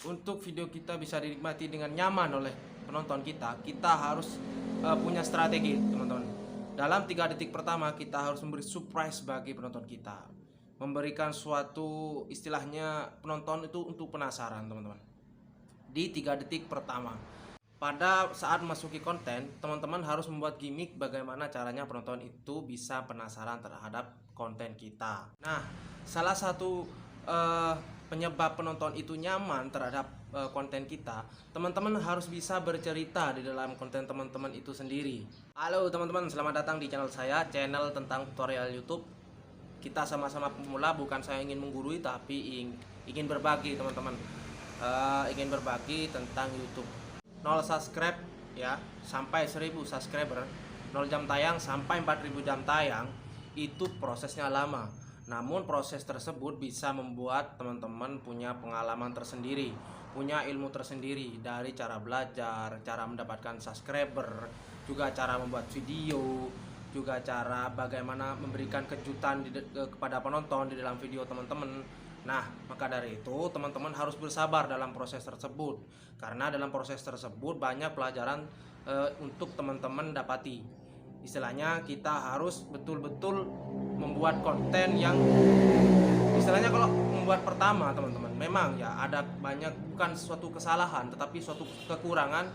untuk video kita bisa dinikmati dengan nyaman oleh penonton kita, kita harus punya strategi, teman-teman. Dalam 3 detik pertama kita harus memberi surprise bagi penonton kita, memberikan suatu istilahnya penonton itu untuk penasaran, teman-teman. Di 3 detik pertama, pada saat memasuki konten, teman-teman harus membuat gimmick bagaimana caranya penonton itu bisa penasaran terhadap konten kita. Nah, salah satu penyebab penonton itu nyaman terhadap konten kita, teman-teman harus bisa bercerita di dalam konten teman-teman itu sendiri. Halo teman-teman, selamat datang di channel saya, channel tentang tutorial YouTube. Kita sama-sama pemula, bukan saya ingin menggurui, tapi ingin berbagi, teman-teman. Ingin berbagi tentang YouTube. 0 subscribe ya sampai 1000 subscriber, 0 jam tayang sampai 4000 jam tayang, itu prosesnya lama. Namun proses tersebut bisa membuat teman-teman punya pengalaman tersendiri, punya ilmu tersendiri dari cara belajar, cara mendapatkan subscriber, juga cara membuat video, juga cara bagaimana memberikan kejutan kepada penonton di dalam video teman-teman. Nah, maka dari itu teman-teman harus bersabar dalam proses tersebut, karena dalam proses tersebut banyak pelajaran untuk teman-teman dapati. Istilahnya kita harus betul-betul membuat konten yang istilahnya, kalau membuat pertama teman-teman, memang ya ada banyak, bukan suatu kesalahan tetapi suatu kekurangan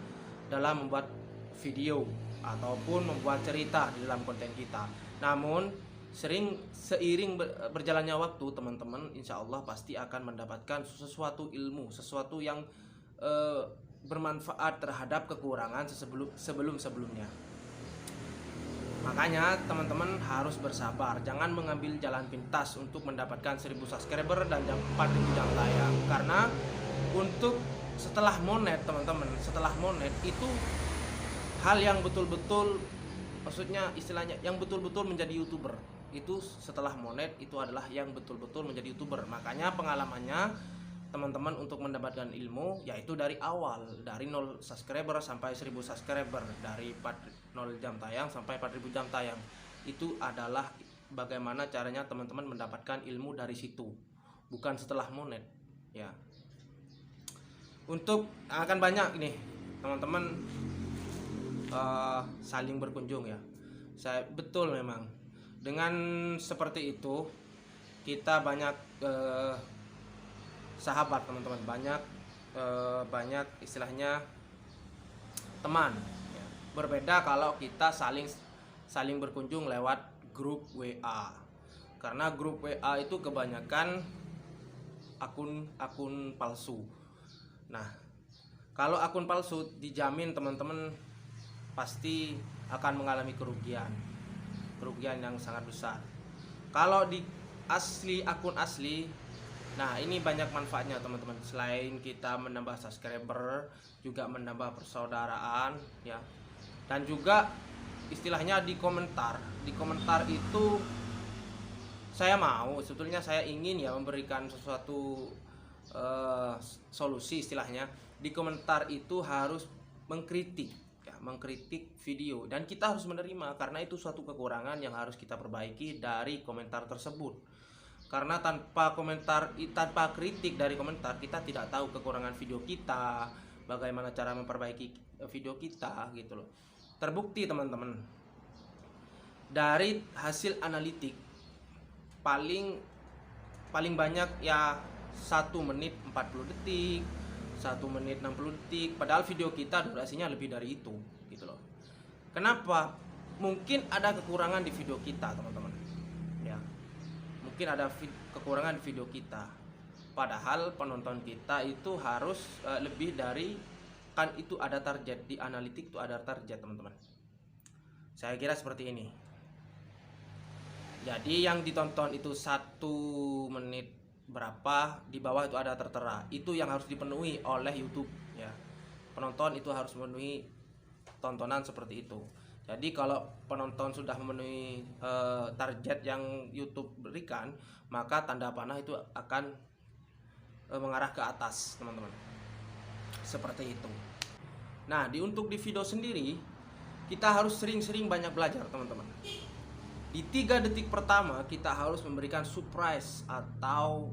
dalam membuat video ataupun membuat cerita di dalam konten kita. Namun seiring berjalannya waktu, teman-teman insya Allah pasti akan mendapatkan sesuatu ilmu, sesuatu yang bermanfaat terhadap kekurangan sebelumnya. Makanya teman-teman harus bersabar, jangan mengambil jalan pintas untuk mendapatkan 1000 subscriber dan 4000 jam tayang. Karena untuk setelah monet, teman-teman, setelah monet itu hal yang betul-betul, maksudnya istilahnya yang betul-betul menjadi YouTuber itu setelah monet, itu adalah yang betul-betul menjadi YouTuber. Makanya pengalamannya teman-teman untuk mendapatkan ilmu yaitu dari awal, dari 0 subscriber sampai 1000 subscriber, dari 0 jam tayang sampai 4000 jam tayang. Itu adalah bagaimana caranya teman-teman mendapatkan ilmu dari situ, bukan setelah monet ya. Untuk akan banyak nih teman-teman saling berkunjung ya. Saya betul, memang dengan seperti itu kita banyak sahabat, teman-teman, banyak istilahnya teman ya. Berbeda kalau kita saling berkunjung lewat grup WA, karena grup WA itu kebanyakan akun palsu. Nah, kalau akun palsu dijamin teman-teman pasti akan mengalami kerugian yang sangat besar. Kalau di akun asli, nah ini banyak manfaatnya, teman-teman. Selain kita menambah subscriber, juga menambah persaudaraan ya. Dan juga istilahnya di komentar itu sebetulnya saya ingin ya memberikan sesuatu solusi. Istilahnya di komentar itu harus mengkritik video, dan kita harus menerima, karena itu suatu kekurangan yang harus kita perbaiki dari komentar tersebut. Karena tanpa kritik dari komentar, kita tidak tahu kekurangan video kita, bagaimana cara memperbaiki video kita gitu loh. Terbukti, teman-teman, dari hasil analitik paling banyak ya 1 menit 40 detik, 1 menit 60 detik, padahal video kita durasinya lebih dari itu gitu loh. Kenapa? Mungkin ada kekurangan di video kita, teman-teman ya. Mungkin ada kekurangan di video kita, padahal penonton kita itu harus lebih dari, kan itu ada target di analitik, itu ada target, teman-teman. Saya kira seperti ini. Jadi yang ditonton itu 1 menit berapa, di bawah itu ada tertera, itu yang harus dipenuhi oleh YouTube ya. Penonton itu harus memenuhi tontonan seperti itu. Jadi kalau penonton sudah memenuhi target yang YouTube berikan, maka tanda panah itu akan mengarah ke atas, teman-teman. Seperti itu. Nah, untuk di video sendiri kita harus sering-sering banyak belajar, teman-teman. Di 3 detik pertama kita harus memberikan surprise atau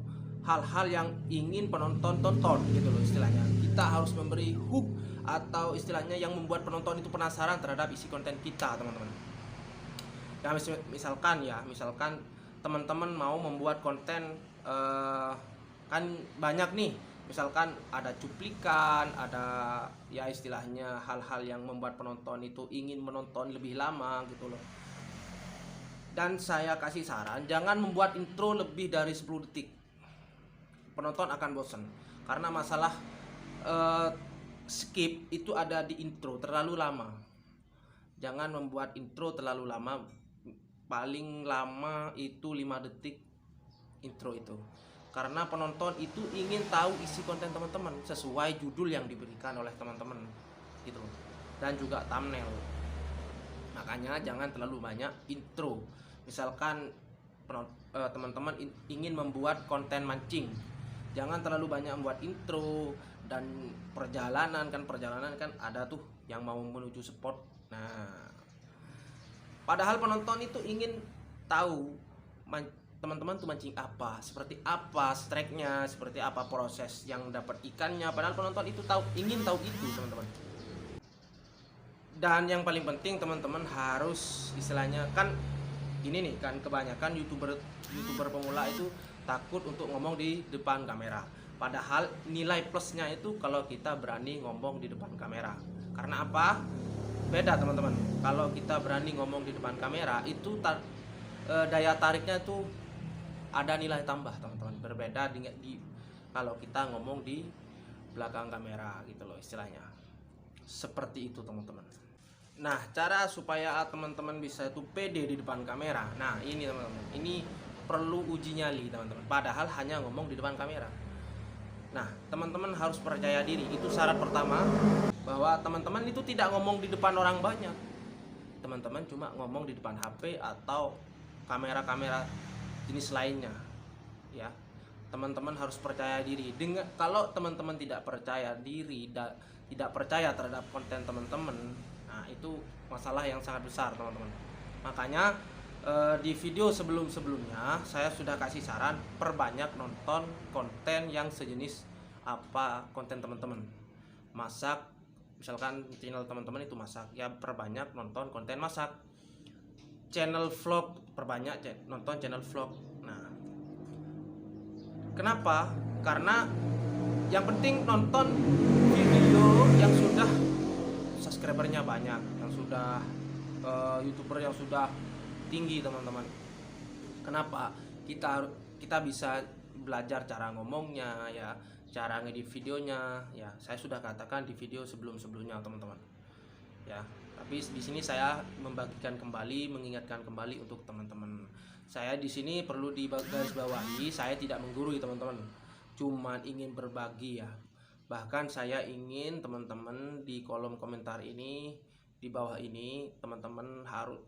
hal-hal yang ingin penonton tonton gitu loh istilahnya. Kita harus memberi hook atau istilahnya yang membuat penonton itu penasaran terhadap isi konten kita, teman-teman. Ya misalkan teman-teman mau membuat konten kan banyak nih, misalkan ada cuplikan, ada ya istilahnya hal-hal yang membuat penonton itu ingin menonton lebih lama gitu loh. Dan saya kasih saran, jangan membuat intro lebih dari 10 detik. Penonton akan bosan karena masalah skip itu ada di intro terlalu lama. Jangan membuat intro terlalu lama, paling lama itu 5 detik intro itu, karena penonton itu ingin tahu isi konten teman-teman sesuai judul yang diberikan oleh teman-teman gitu loh, dan juga thumbnail. Makanya jangan terlalu banyak intro. Misalkan teman-teman ingin membuat konten mancing, jangan terlalu banyak membuat intro. Dan perjalanan kan ada tuh yang mau menuju spot. Nah, padahal penonton itu ingin tahu teman-teman tuh mancing apa, seperti apa strike-nya, seperti apa proses yang dapat ikannya. Padahal penonton itu ingin tahu itu, teman-teman. Dan yang paling penting teman-teman harus istilahnya kan ini nih kan, kebanyakan youtuber pemula itu takut untuk ngomong di depan kamera. Padahal nilai plusnya itu kalau kita berani ngomong di depan kamera. Karena apa? Beda teman-teman. Kalau kita berani ngomong di depan kamera itu daya tariknya itu ada nilai tambah, teman-teman. Berbeda dengan kalau kita ngomong di belakang kamera gitu loh istilahnya. Seperti itu, teman-teman. Nah, cara supaya teman-teman bisa itu pede di depan kamera. Nah, ini teman-teman. Ini perlu uji nyali, teman-teman. Padahal hanya ngomong di depan kamera. Nah, teman-teman harus percaya diri. Itu syarat pertama, bahwa teman-teman itu tidak ngomong di depan orang banyak. Teman-teman cuma ngomong di depan HP atau kamera-kamera jenis lainnya. Ya. Teman-teman harus percaya diri. Kalau teman-teman tidak percaya diri, tidak percaya terhadap konten teman-teman, nah itu masalah yang sangat besar, teman-teman. Makanya di video sebelumnya saya sudah kasih saran, perbanyak nonton konten yang sejenis apa konten teman-teman. Masak, misalkan channel teman-teman itu masak, ya perbanyak nonton konten masak. Channel vlog, perbanyak nonton channel vlog. Nah, kenapa? Karena yang penting nonton video yang sudah subscribernya banyak, yang sudah youtuber yang sudah tinggi, teman-teman. Kenapa? Kita bisa belajar cara ngomongnya, ya, cara ngedit videonya, ya. Saya sudah katakan di video sebelumnya, teman-teman. Ya, tapi di sini saya membagikan kembali, mengingatkan kembali untuk teman-teman. Saya di sini perlu digarisbawahi, saya tidak menggurui, teman-teman. Cuman ingin berbagi, ya. Bahkan saya ingin teman-teman di kolom komentar ini, di bawah ini, teman-teman harus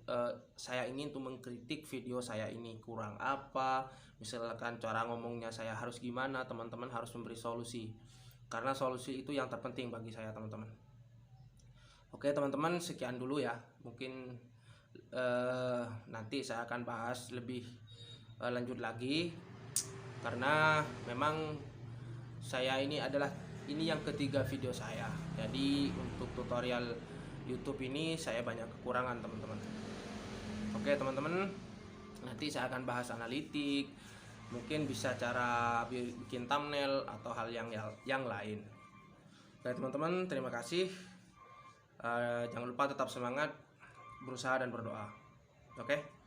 saya ingin tuh mengkritik video saya ini kurang apa, misalkan cara ngomongnya saya harus gimana. Teman-teman harus memberi solusi, karena solusi itu yang terpenting bagi saya, teman-teman. Oke, teman-teman, sekian dulu ya. Mungkin nanti saya akan bahas lebih lanjut lagi, karena memang saya ini yang ketiga video saya. Jadi untuk tutorial YouTube ini saya banyak kekurangan, teman-teman. Oke, teman-teman, nanti saya akan bahas analitik, mungkin bisa cara bikin thumbnail atau hal yang lain. Oke, teman-teman, terima kasih. Jangan lupa tetap semangat, berusaha dan berdoa. Oke.